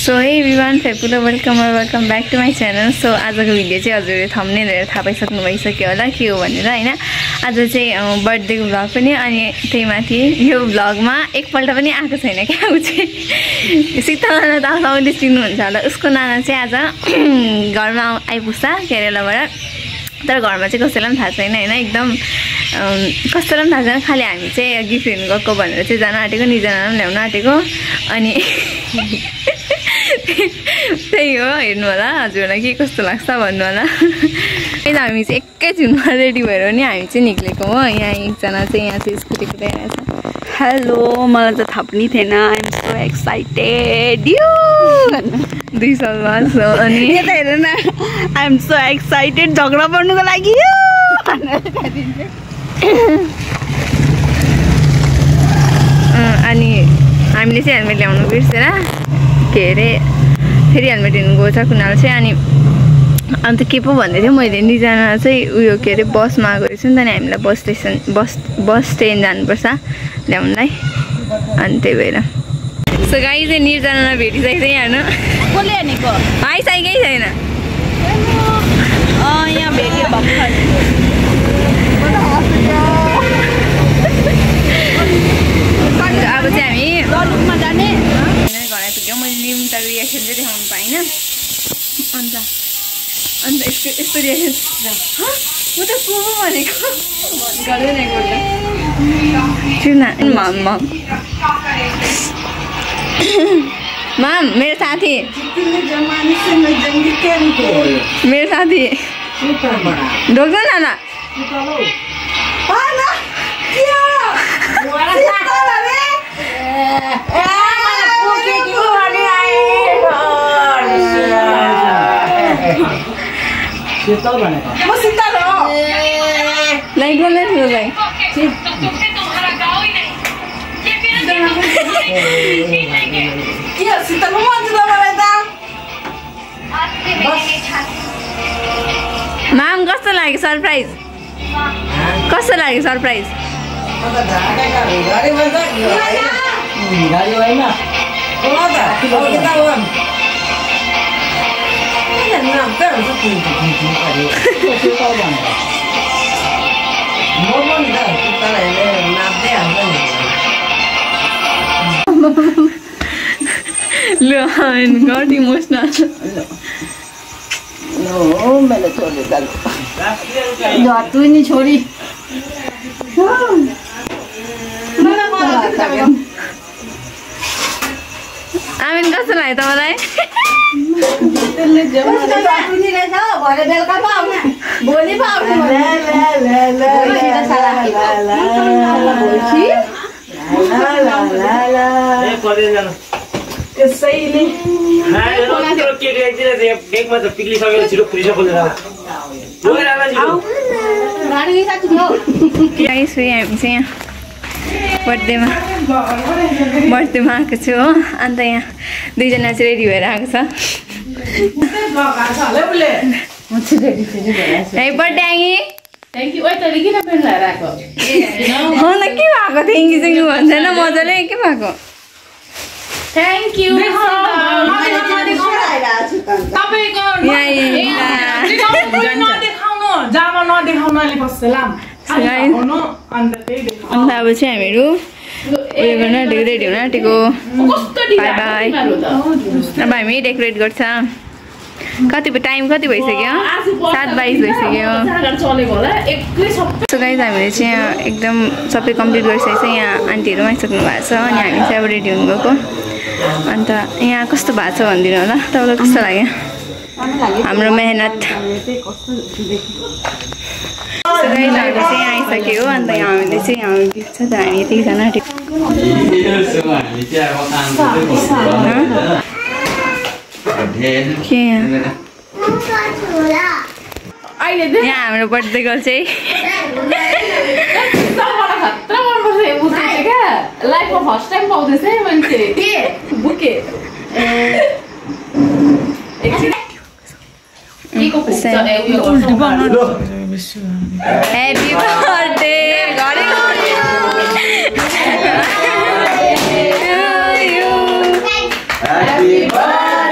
So hey everyone फेपुलो welcome back to my channel. So आजको video चाहिँ हजुरले थम्बनेल हेरेर थाहा पाइसक्नु भइसक्यो होला के हो भनेर हैन। आज चाहिँ बर्थडेको भ्लग पनि अनि त्यही माथि यो भ्लगमा एकपल्ट पनि आएको छैन क्या उ चाहिँ शीतल नाना त आउँदै चिन्नुहुन्छ होला। उसको नाना चाहिँ आज घरमा आइपुग्छ केरलाबाट, तर घरमा चाहिँ कसैलाई पनि थाहा छैन हैन। एकदम कसैलाई पनि थाहा छैन, खालि हामी चाहिँ गिफ्ट लिनु गएको भनेर चाहिँ जान आँटेको, निजना पनि ल्याउन आँटेको। अनि त्यही हो, हेर्नु होला हजुरलाई के कस्तो लाग्छ भन्नु होला। हामी चाहिँ एकैछिनमा रेडी भएर नि हामी चाहिँ निक्लेको हो। यहाँ एकजना चाहिँ यहाँ चाहिँ स्कुटी कुदाइरहेछ। हेलो, मलाई त थाहा पनि थिएन। I am so excited you 2 साल बाद। अनि यता हेर न, आइ एम सो एक्साइटेड झगडा पर्नुको लागि। अनि हामीले चाहिँ हेलमेट ल्याउनु बिर्सेर के अरे फेरि हेलमेट हिँड्नु गएको छ कुनाल चाहिँ। अनि अन्त के पो भन्दै थियो, मैले निजना चाहिँ उयो के अरे बसमा आएको रहेछु नि त, अनि हामीलाई बस स्ट्यान्ड जानुपर्छ ल्याउनलाई। अनि त्यही भएर सो गाई चाहिँ निर्जनालाई भेटिसकेको चाहिँ हेर्नु कसले हानेको आइसकेकै छैन। यहाँ भेट्यो भर्खर। अब चाहिँ हामी लुकमा जाने घर आइपुग्यो। मैले निम्न त रियाक्सन चाहिँ देखाउनु पाइनँ। अन्त यस्तो रियाक्सन म त को पो भनेको गर्दैन माम मेरो साथी ढोक्नु न लाइक बोल्ने थियो भाइ। माम कस्तो लाग्यो सरप्राइज? कस्तो लाग्यो सरप्राइज? Got emotional. मैंने छोड़ दिया तू नहीं छोड़ी। आमिन कस्तो लाग्यो तपाईँलाई? बर्थडेमा आएको छु हो। अन्त यहाँ दुईजना चाहिँ रेडी भएर आएको छ। बर्थडे आगी थ्याङ्क यू। तैँले किन पेन लगाएर आएको? के भएको थ्याङ्क यू चाहिँ भन्दैन मजाले के भएको? Thank you. अन्त अब चाहिँ हामीहरू उयो गर्न आँटेको, रेडी हुन आँटेको। By by. अब हामी डेकोरेट गर्छ। टाइम कति भइसक्यो? 7:22 भइसक्यो। सो गाइज हामीले चाहिँ यहाँ एकदम सबै कम्प्लिट गरिसकेको छ। यहाँ आन्टीहरू पनि आइसक्नु भएको छ। अनि हामी चाहिँ अब रेडी हुनु गएको। अन्त यहाँ कस्तो भएको छ भनिदिनु होला, तपाईँलाई कस्तो लाग्यो हाम्रो मेहनत? हामीले चाहिँ यहाँ आइसक्यो हो। अन्त यहाँ हामीले चाहिँ यहाँ गिफ्ट छ त हामी यतिजना आँटेको। यहाँ हाम्रो बर्थडे गर्ल चाहिँ लाइफमा फर्स्ट टाइम पाउँदैछ है मान्छे bouquet. Happy birthday, God to you. Happy birthday.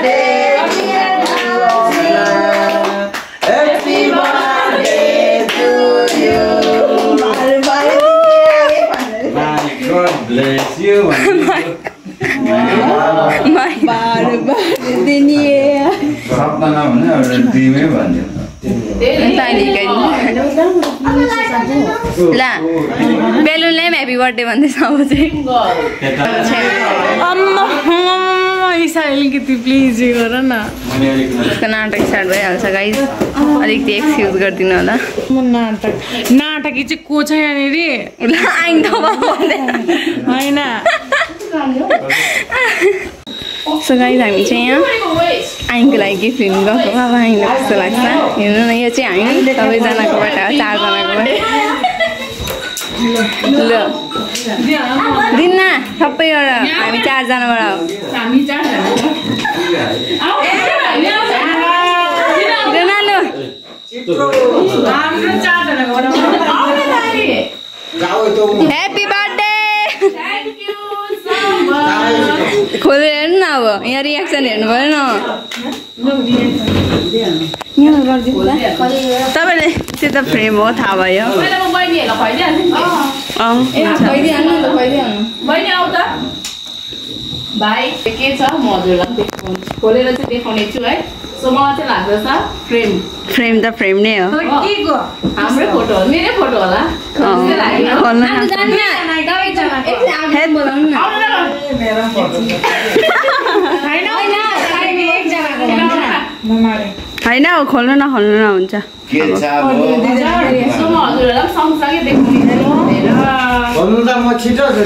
bless you. सबजना भने एउटा ड्रिमै भन्यो ला बेलुनले पनि ह्याप्पी बर्थडे भन्दैछ अब चाहिँ प्लिज गर न उसको नाटक स्टार्ट भइहाल्छ गाइज अलिकति एक्सक्युज गरिदिनु होला नाटकी चाहिँ को छ यहाँनिर होइन सो गाइज हामी चाहिँ यहाँ आइनको लागि गिफ्ट लिनु गएको अब आइलाई कस्तो लाग्छ हेर्नु न यो चाहिँ हामी सबैजनाकोबाट हो 4 जनाकोबाट ल दिन्न सबैबाट हामी 4 जनाबाट हो ह्याप्पी बर्थडे खोलेर हेर्नु न अब यहाँ रियाक्सन हेर्नु पऱ्यो न तपाईँले त्यो त फ्रेम हो थाहा भयो भाइ के छ म हजुरलाई खोलेर चाहिँ देखाउने छु है सो मलाई चाहिँ लाग्दछ फ्रेम त फ्रेम नै हो हाम्रै फोटो हो मेरै फोटो होला होइन खोल्नु न हुन्छ के छ अब सो म हजुरलाई सँगसँगै देखाउने भन्नु त म छिटो छु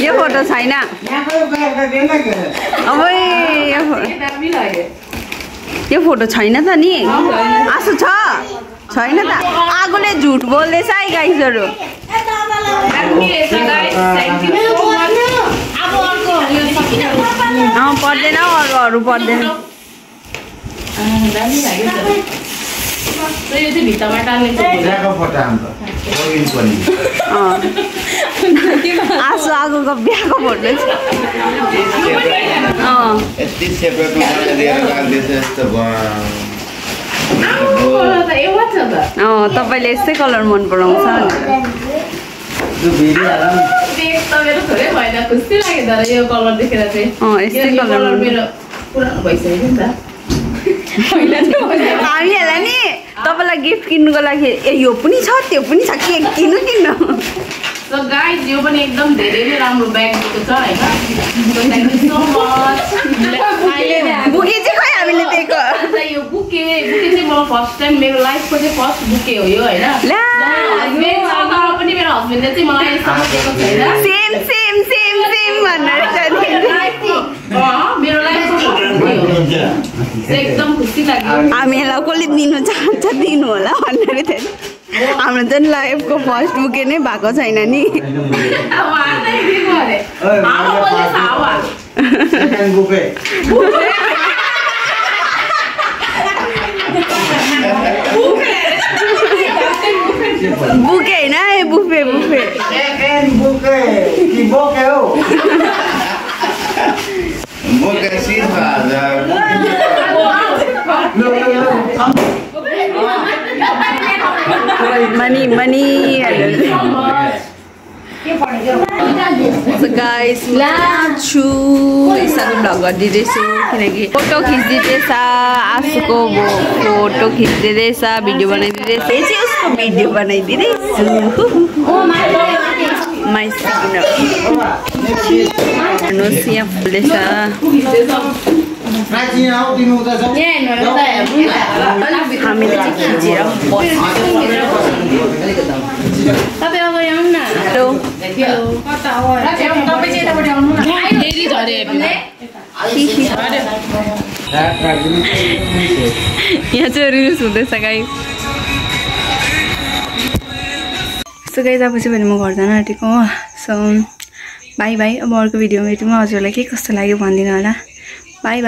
यो फोटो छैन यो फोटो छैन त नि आसु छैन त आगोले झुट बोल्दैछ है गाइजहरू पर्दैन अरू पर्दैन आसु आगोको बिहाको फोटो तपाईँले यस्तै कलर मन पराउँछ खुसी लाग्यो यो कलर देखेर चाहिँ यस्तै कलर मेरो पुरानो भइसक्यो नि त हामीहरूलाई नि तपाईँलाई गिफ्ट किन्नुको लागि ए यो पनि छ त्यो पनि छ के किन्नु सो गाइज यो पनि एकदम धेरै नै राम्रो ब्याग दिएको छ हैन thank you so much bouquet चाहिँ खै हामीले दिएको यो बुके चाहिँ म फर्स्ट टाइम मेरो लाइफको चाहिँ फर्स्ट बुके हो यो हैन मेरो आमाले पनि मेरो हस्बेन्डले चाहिँ मलाई यस्तो दिएको छैन सेम भनेर मेरो लाइफको बुके हो एकदम खुसी लाग्यो हामीलाई कसले दिनु चाहन्छ दिनु होला भनेर थियो हाम्रो चाहिँ लाइफको फर्स्ट बुके नै भएको छैन नि बुके होइन बुफे मनी So guys, छु यस्तो भ्लग गरिदिँदैछु किनकि फोटो खिच्दिँदैछ आसुको फोटो खिच्दिँदैछ भिडियो बनाइदिँदैछ चाहिँ उसको भिडियो बनाइदिँदैछु माई सिग्नल हेर्नुहोस् यहाँ फुल्दैछ हामीले चाहिँ खिचेर तपाईँ अगाडि आउनु न यहाँ चाहिँ रिल्स हुँदैछ गाइस सो गाइस अब चाहिँ भने म घर जान आँटेको हो सो बाई अब अर्को भिडियोमा भेटौँ हजुरलाई के कस्तो लाग्यो भनिदिनु होला बाई